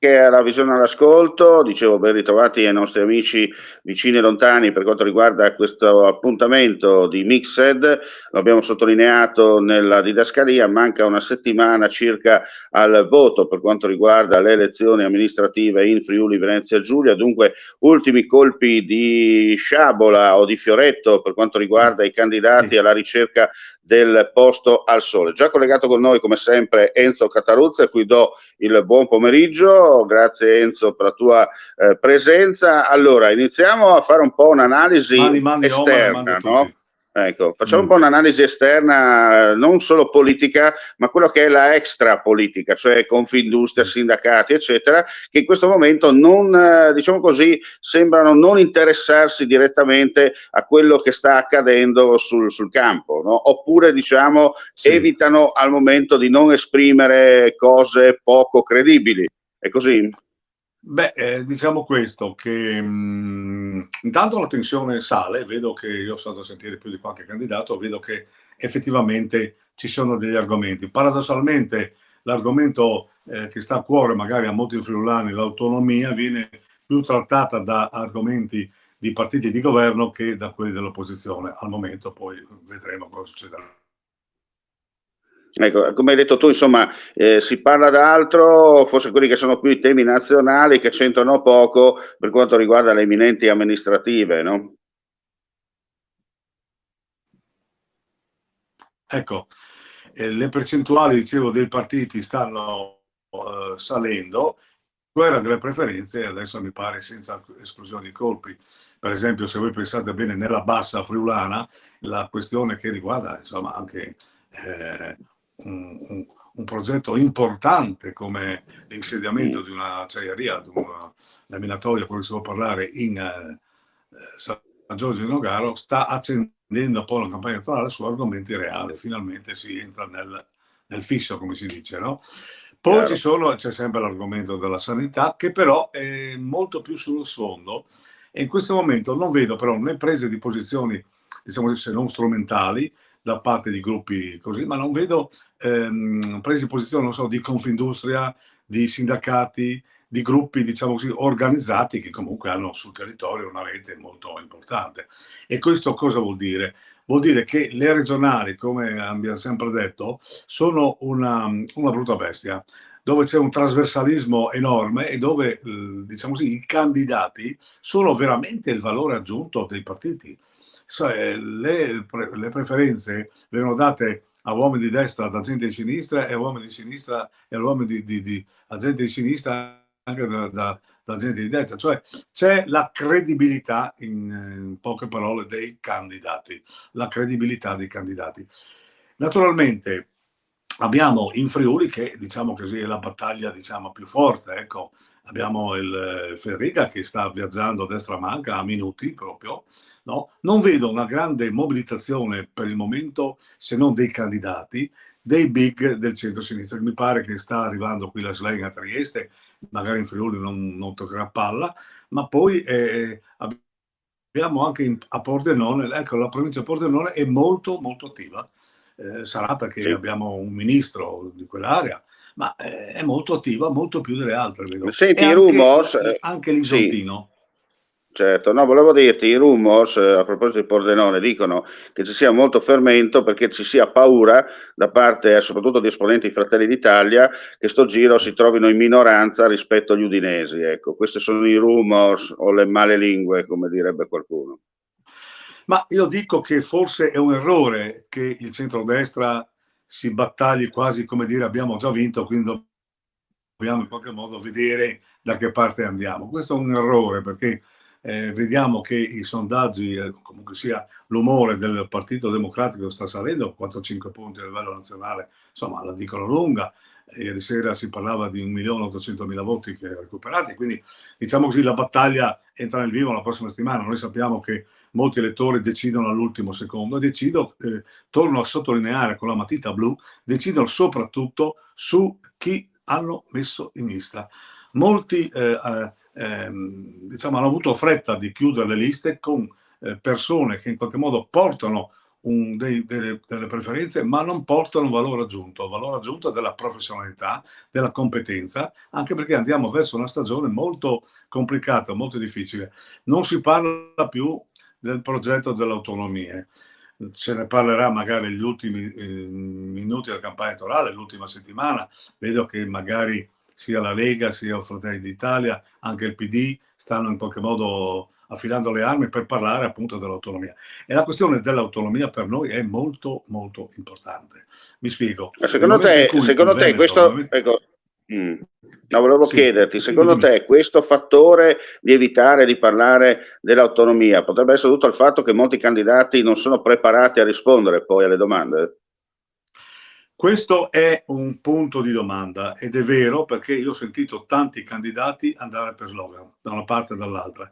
anche alla Visione all'Ascolto. Dicevo, ben ritrovati ai nostri amici vicini e lontani per quanto riguarda questo appuntamento di Mixed. Lo abbiamo sottolineato nella didascalia, manca una settimana circa al voto per quanto riguarda le elezioni amministrative in Friuli Venezia Giulia, dunque ultimi colpi di sciabola o di fioretto per quanto riguarda i candidati alla ricerca del posto al sole. Già collegato con noi come sempre Enzo Cataruzza, a cui do il buon pomeriggio. Grazie Enzo per la tua presenza. Allora, iniziamo a fare un po' un'analisi esterna, no? Ecco, facciamo un po' un'analisi esterna, non solo politica, ma quello che è la extra politica, cioè Confindustria, sindacati, eccetera, che in questo momento non, diciamo così, sembrano non interessarsi direttamente a quello che sta accadendo sul campo, no? Oppure, diciamo, evitano al momento di non esprimere cose poco credibili. È così? Beh, diciamo questo, che intanto la tensione sale, vedo che io sono andato a sentire più di qualche candidato, vedo che effettivamente ci sono degli argomenti. Paradossalmente l'argomento che sta a cuore magari a molti friulani, l'autonomia, viene più trattata da argomenti di partiti di governo che da quelli dell'opposizione. Al momento poi vedremo cosa succederà. Ecco, come hai detto tu, insomma, si parla d'altro, forse quelli che sono più i temi nazionali che c'entrano poco per quanto riguarda le imminenti amministrative, no? Ecco, le percentuali, dicevo, dei partiti stanno salendo, guerra delle preferenze adesso mi pare senza esclusione di colpi. Per esempio, se voi pensate bene, nella bassa friulana, la questione che riguarda insomma anche un progetto importante come l'insediamento di una acciaieria, di una laminatoria, come si può parlare, in San Giorgio di Nogaro, sta accendendo un po' la campagna elettorale su argomenti reali. Finalmente si entra nel fisso, come si dice, no? Poi c'è sempre l'argomento della sanità, che però è molto più sullo sfondo, e in questo momento non vedo però né prese di posizioni, diciamo, se non strumentali, da parte di gruppi così, ma non vedo prese di posizione, non so, di Confindustria, di sindacati, di gruppi, diciamo così, organizzati, che comunque hanno sul territorio una rete molto importante. E questo cosa vuol dire? Vuol dire che le regionali, come abbiamo sempre detto, sono una brutta bestia, dove c'è un trasversalismo enorme e dove, diciamo così, i candidati sono veramente il valore aggiunto dei partiti. Le preferenze vengono date a uomini di destra da gente di sinistra e a uomini di sinistra e a uomini a gente di sinistra anche da gente di destra, cioè c'è la credibilità, in poche parole, dei candidati, la credibilità dei candidati. Naturalmente abbiamo in Friuli, che diciamo così è la battaglia diciamo più forte, ecco, abbiamo il Federica che sta viaggiando a destra manca a minuti proprio, no? Non vedo una grande mobilitazione per il momento, se non dei candidati, dei big del centro-sinistra, che mi pare che sta arrivando qui la Slang a Trieste, magari in Friuli non toccherà palla, ma poi abbiamo anche a Pordenone, ecco, la provincia di Pordenone è molto molto attiva, sarà perché abbiamo un ministro di quell'area, ma è molto attiva, molto più delle altre, vedo. Senti, E i rumors, anche l'Isontino. Certo, no, volevo dirti, i rumors, a proposito di Pordenone, dicono che ci sia molto fermento perché ci sia paura da parte soprattutto di esponenti di Fratelli d'Italia che sto giro si trovino in minoranza rispetto agli udinesi. Ecco, questi sono i rumors o le male lingue, come direbbe qualcuno. Ma io dico che forse è un errore che il centrodestra si battagli quasi come dire abbiamo già vinto, quindi dobbiamo in qualche modo vedere da che parte andiamo. Questo è un errore perché vediamo che i sondaggi, comunque sia l'umore del Partito Democratico sta salendo, 4-5 punti a livello nazionale, insomma la dicono lunga. Ieri sera si parlava di 1.800.000 voti che recuperati, quindi diciamo così la battaglia entra nel vivo la prossima settimana. Noi sappiamo che molti elettori decidono all'ultimo secondo e torno a sottolineare con la matita blu, decidono soprattutto su chi hanno messo in lista. Molti diciamo, hanno avuto fretta di chiudere le liste con persone che in qualche modo portano delle preferenze, ma non portano valore aggiunto della professionalità, della competenza, anche perché andiamo verso una stagione molto complicata, molto difficile. Non si parla più del progetto delle autonomie, se ne parlerà magari negli ultimi minuti della campagna elettorale, l'ultima settimana. Vedo che magari sia la Lega, sia Fratelli d'Italia, anche il PD stanno in qualche modo affilando le armi per parlare appunto dell'autonomia. E la questione dell'autonomia per noi è molto molto importante. Mi spiego. Secondo te questo, ecco, no, volevo chiederti, secondo te questo fattore di evitare di parlare dell'autonomia potrebbe essere dovuto al fatto che molti candidati non sono preparati a rispondere poi alle domande? Questo è un punto di domanda ed è vero, perché io ho sentito tanti candidati andare per slogan da una parte e dall'altra.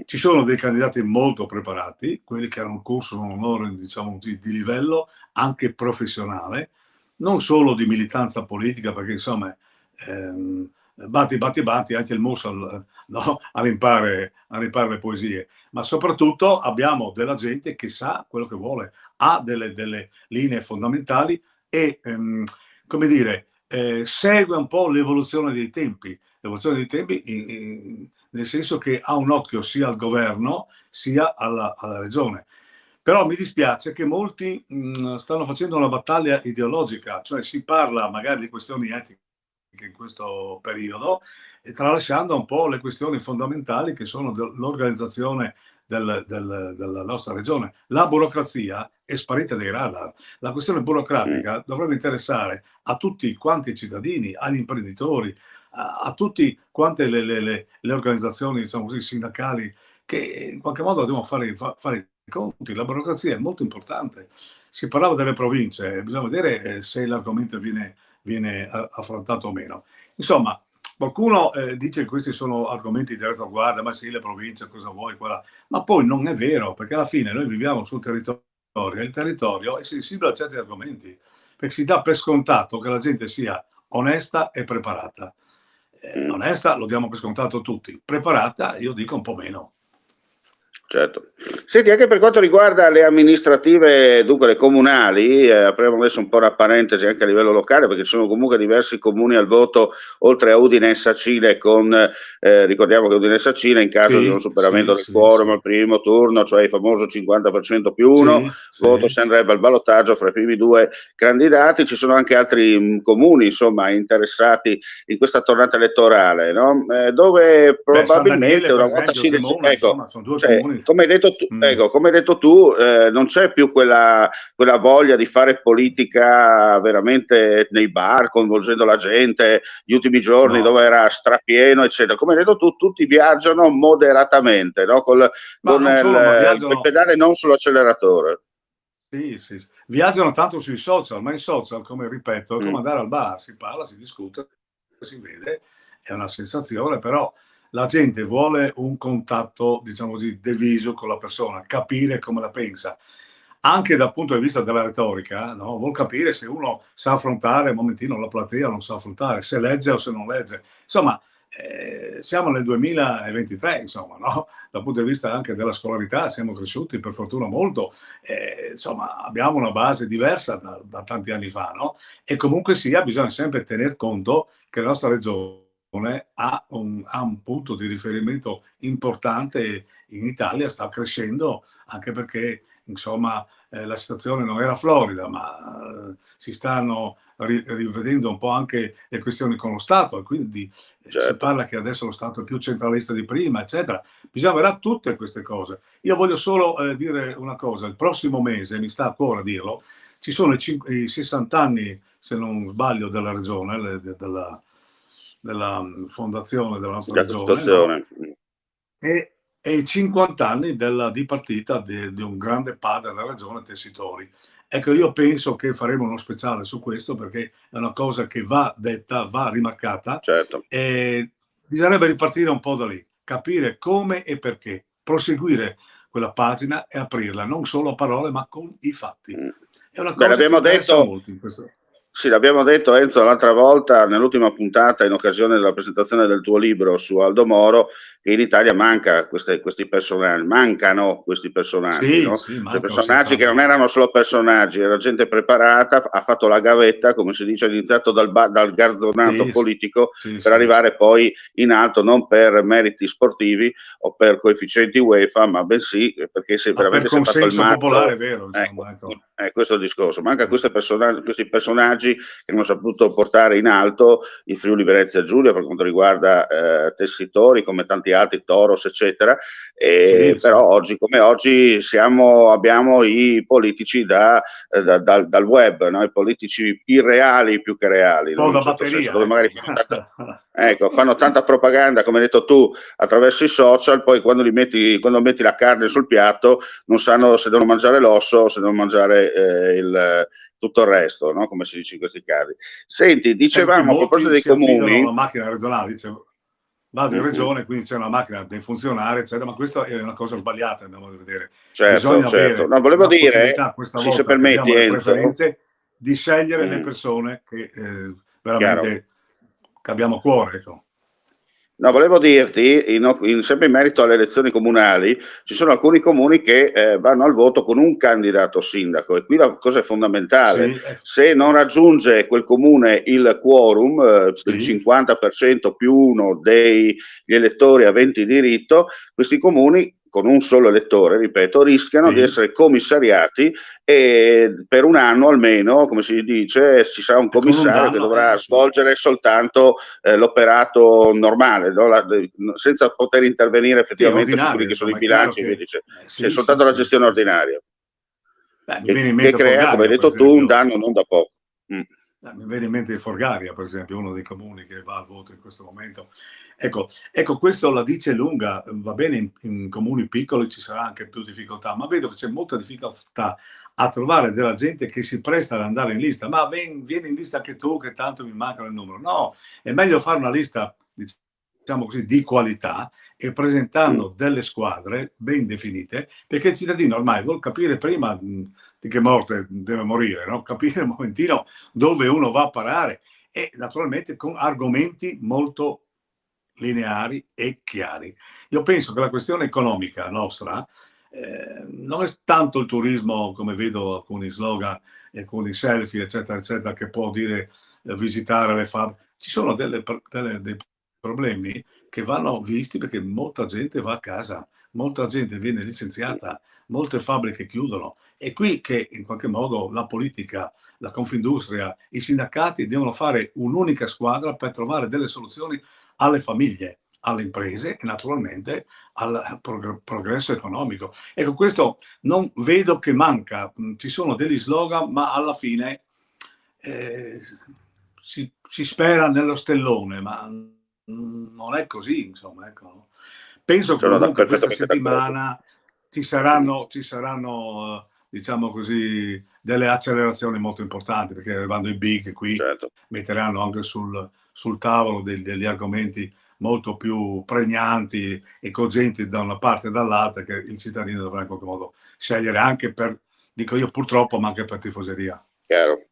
Ci sono dei candidati molto preparati, quelli che hanno un corso onore, diciamo così, di livello anche professionale, non solo di militanza politica, perché insomma batti, anche il Mussol no? a rimpare le poesie, ma soprattutto abbiamo della gente che sa quello che vuole, ha delle linee fondamentali e, come dire, segue un po' l'evoluzione dei tempi, nel senso che ha un occhio sia al governo sia alla regione. Però mi dispiace che molti stanno facendo una battaglia ideologica, cioè si parla magari di questioni etiche in questo periodo, e tralasciando un po' le questioni fondamentali che sono l'organizzazione della nostra regione. La burocrazia è sparita dai radar. La questione burocratica dovrebbe interessare a tutti quanti i cittadini, agli imprenditori, a tutti quante le organizzazioni, diciamo così, sindacali, che in qualche modo devono fare i conti. La burocrazia è molto importante. Si parlava delle province, bisogna vedere se l'argomento viene affrontato o meno. Insomma, qualcuno dice che questi sono argomenti di retroguardia, ma sì, le province, cosa vuoi, quella. Ma poi non è vero, perché alla fine noi viviamo sul territorio e il territorio è sensibile a certi argomenti, perché si dà per scontato che la gente sia onesta e preparata. Onesta lo diamo per scontato tutti, preparata io dico un po' meno. Certo. Senti, anche per quanto riguarda le amministrative, dunque le comunali, apriamo adesso un po' una parentesi anche a livello locale, perché ci sono comunque diversi comuni al voto, oltre a Udine e Sacile, ricordiamo che Udine e Sacile, in caso di un superamento del quorum al primo turno, cioè il famoso 50% più 1, voto si andrebbe al ballottaggio fra i primi due candidati. Ci sono anche altri comuni, insomma, interessati in questa tornata elettorale, no? Dove probabilmente una volta si decide, insomma, sono due comuni. Come hai detto tu, non c'è più quella voglia di fare politica veramente nei bar, coinvolgendo la gente, gli ultimi giorni dove era strapieno, eccetera. Come hai detto tu, tutti viaggiano moderatamente, no? Con il pedale non sull'acceleratore. Sì. Viaggiano tanto sui social, ma i social, come ripeto, è come andare al bar, si parla, si discute, si vede, è una sensazione, però la gente vuole un contatto, diciamo così, diviso con la persona, capire come la pensa. Anche dal punto di vista della retorica, no? Vuol capire se uno sa affrontare un momentino la platea o non sa affrontare, se legge o se non legge. Insomma, siamo nel 2023, insomma, no? Dal punto di vista anche della scolarità siamo cresciuti per fortuna molto, insomma abbiamo una base diversa da tanti anni fa, no? E comunque sia, bisogna sempre tener conto che la nostra regione ha un punto di riferimento importante in Italia, sta crescendo, anche perché insomma la situazione non era florida, ma si stanno rivedendo un po' anche le questioni con lo Stato, e quindi si parla che adesso lo Stato è più centralista di prima, eccetera. Bisogna vedere tutte queste cose. Io voglio solo dire una cosa: il prossimo mese, mi sta ancora a dirlo, ci sono i 60 anni, se non sbaglio, della regione, della fondazione della nostra regione, no? E i 50 anni di partita di un grande padre della regione, Tessitori. Ecco, io penso che faremo uno speciale su questo, perché è una cosa che va detta, va rimarcata, e bisognerebbe ripartire un po' da lì, capire come e perché, proseguire quella pagina e aprirla, non solo a parole ma con i fatti. È una cosa che interessa molto in questo. Sì, l'abbiamo detto Enzo l'altra volta, nell'ultima puntata, in occasione della presentazione del tuo libro su Aldo Moro, che in Italia questi personaggi, mancano questi personaggi, Sì, no? sì, Questi mancano personaggi che non senz'altro. erano solo personaggi, era gente preparata, ha fatto la gavetta, come si dice, ha iniziato dal garzonato Sì, politico sì, per sì, arrivare poi in alto, non per meriti sportivi o per coefficienti UEFA, ma bensì perché ma per veramente si è fatto il consenso popolare, è mazzo. vero, Ecco, insomma, ecco. è questo il discorso. Manca Eh. questi personaggi che hanno saputo portare in alto il Friuli Venezia Giulia per quanto riguarda tessitori come tanti altri, Toros, eccetera. Sì, sì. Però oggi come oggi abbiamo i politici dal web, no? I politici irreali più che reali, Un po' no? In un da certo senso, batteria, dove magari ecco. ecco, fanno tanta propaganda, come hai detto tu, attraverso i social, poi quando metti la carne sul piatto non sanno se devono mangiare l'osso o se devono mangiare tutto il resto, no? Come si dice in questi casi. Senti, Ecco, qui dicevamo a proposito molti dei si affidano a comuni, una macchina regionale, dice vado in regione, quindi c'è una macchina dei funzionari, eccetera, ma questa è una cosa sbagliata, andiamo a vedere. certo, Bisogna certo. avere No, volevo la dire, possibilità, questa sì, se volta che permetti abbiamo le Enzo, preferenze, di scegliere le mm, persone che chiaro. veramente che abbiamo a cuore, ecco. No, volevo dirti, sempre in merito alle elezioni comunali, ci sono alcuni comuni che vanno al voto con un candidato sindaco e qui la cosa è fondamentale. Sì, ecco, Se non raggiunge quel comune il quorum, il sì, 50% più uno degli elettori aventi diritto, questi comuni con un solo elettore, ripeto, rischiano di sì, essere commissariati e per un anno almeno, come si dice, ci sarà un e con un commissario che danno, dovrà sì, svolgere soltanto l'operato normale, no? Senza poter intervenire sì, effettivamente su quelli ordinario, che sono i insomma, è chiaro bilanci e via che, dicendo. C'è sì, sì, soltanto la sì, gestione sì, sì. ordinaria, Beh, mi viene in che mente crea, come hai Forgaria, per detto tu, un esempio. danno non da poco. Mm. Mi viene in mente Forgaria, per esempio, uno dei comuni che va al voto in questo momento. Ecco, questo la dice lunga, va bene, in comuni piccoli ci sarà anche più difficoltà, ma vedo che c'è molta difficoltà a trovare della gente che si presta ad andare in lista. Ma vieni in lista anche tu, che tanto mi mancano il numero. No, è meglio fare una lista, diciamo così, di qualità e Mm. presentando delle squadre ben definite, perché il cittadino ormai vuol capire prima di che morte deve morire, no? Capire un momentino dove uno va a parare e naturalmente con argomenti molto lineari e chiari. Io penso che la questione economica nostra non è tanto il turismo, come vedo alcuni slogan e alcuni selfie, eccetera, eccetera, che può dire visitare le fabbriche. Ci sono dei problemi che vanno visti perché molta gente va a casa, molta gente viene licenziata, molte fabbriche chiudono. È qui che in qualche modo la politica, la Confindustria, i sindacati devono fare un'unica squadra per trovare delle soluzioni alle famiglie, alle imprese e naturalmente al progresso economico. Ecco, questo non vedo che manca. Ci sono degli slogan, ma alla fine eh, si spera nello stellone, ma non è così, insomma. Ecco. Penso che Sono comunque questa perfettamente d'accordo. settimana Mm. ci saranno diciamo così, delle accelerazioni molto importanti, perché arrivando i big qui Certo. metteranno anche sul tavolo degli argomenti molto più pregnanti e cogenti da una parte e dall'altra, che il cittadino dovrà in qualche modo scegliere anche per, dico io purtroppo, ma anche per tifoseria. Chiaro.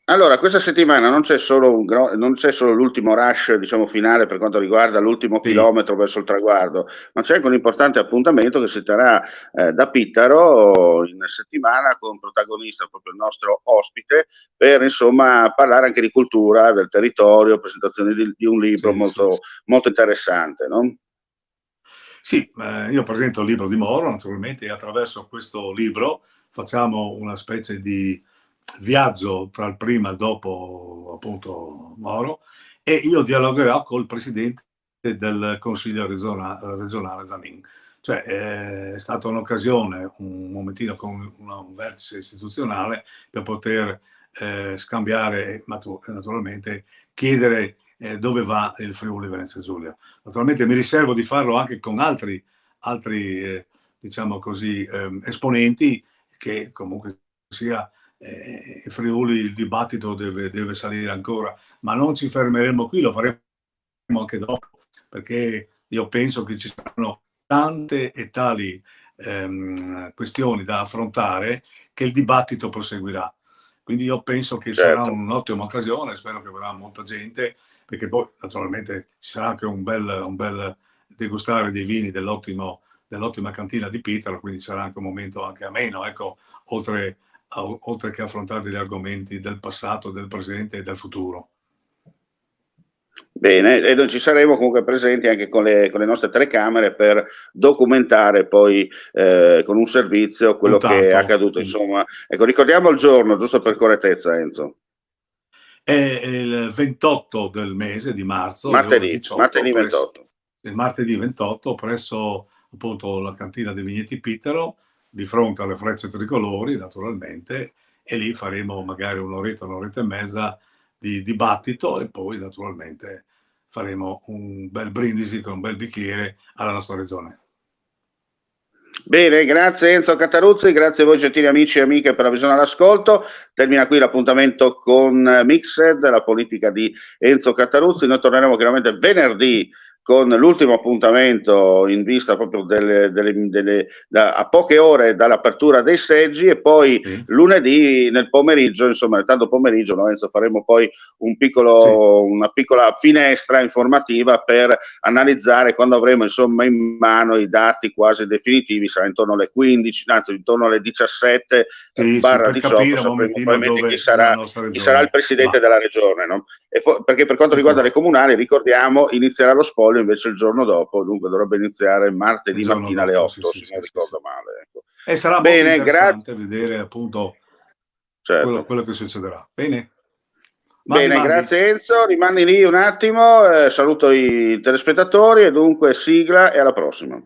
Allora, questa settimana non c'è solo l'ultimo rush, diciamo, finale per quanto riguarda l'ultimo Sì, chilometro verso il traguardo, ma c'è anche un importante appuntamento che si terrà da Pittaro in settimana con protagonista proprio il nostro ospite per insomma parlare anche di cultura, del territorio, presentazione di un libro sì, sì. molto, molto interessante, no? Sì, io presento il libro di Moro, naturalmente, e attraverso questo libro facciamo una specie di viaggio tra il prima e il dopo, appunto, Moro, e io dialogherò col presidente del Consiglio regionale Zanin. Cioè, è stata un'occasione, un momentino con un vertice istituzionale per poter scambiare e naturalmente chiedere dove va il Friuli Venezia Giulia. Naturalmente mi riservo di farlo anche con altri diciamo così, esponenti, che comunque sia Friuli, il dibattito deve salire ancora, ma non ci fermeremo qui, lo faremo anche dopo, perché io penso che ci saranno tante e tali questioni da affrontare che il dibattito proseguirà. Quindi io penso che sarà certo. un'ottima occasione, spero che verrà molta gente, perché poi naturalmente ci sarà anche un bel degustare dei vini dell'ottima cantina di Pitaro, quindi sarà anche un momento anche ameno, ecco, oltre che affrontare degli argomenti del passato, del presente e del futuro. Bene, e noi ci saremo comunque presenti anche con le nostre telecamere per documentare poi con un servizio quello che è Contatto. accaduto. Insomma, ecco, ricordiamo il giorno, giusto per correttezza, Enzo. È il 28 del mese di marzo, alle ore Martedì, 18, martedì 28. il martedì 28, presso appunto la cantina dei Vigneti Pitaro, di fronte alle frecce tricolori, naturalmente, e lì faremo magari un'oretta e mezza di dibattito e poi naturalmente faremo un bel brindisi con un bel bicchiere alla nostra regione. Bene, grazie Enzo Cataruzzi, grazie a voi gentili amici e amiche per la visione all'ascolto. Termina qui l'appuntamento con Mixed, la politica di Enzo Cataruzzi. Noi torneremo chiaramente venerdì con l'ultimo appuntamento in vista proprio a poche ore dall'apertura dei seggi, e poi Sì. lunedì nel pomeriggio, insomma nel tardo pomeriggio, no, Enzo, faremo poi una piccola finestra informativa per analizzare quando avremo insomma in mano i dati quasi definitivi, sarà intorno alle 15, anzi intorno alle 17 Sì, barra per 18, capire un sapremo momentino probabilmente dove la nostra chi sarà il regione presidente va. della regione, no? Perché per quanto riguarda le comunali, ricordiamo, inizierà lo spoglio invece il giorno dopo, dunque dovrebbe iniziare martedì Il giorno mattina alle dopo, sì, 8, sì, se sì, non sì, sì. ricordo male. Ecco. E sarà molto Bene, interessante grazie. vedere appunto Certo. quello che succederà. Bene? Bene, Mandi. grazie Enzo, rimani lì un attimo, saluto i telespettatori e dunque sigla e alla prossima.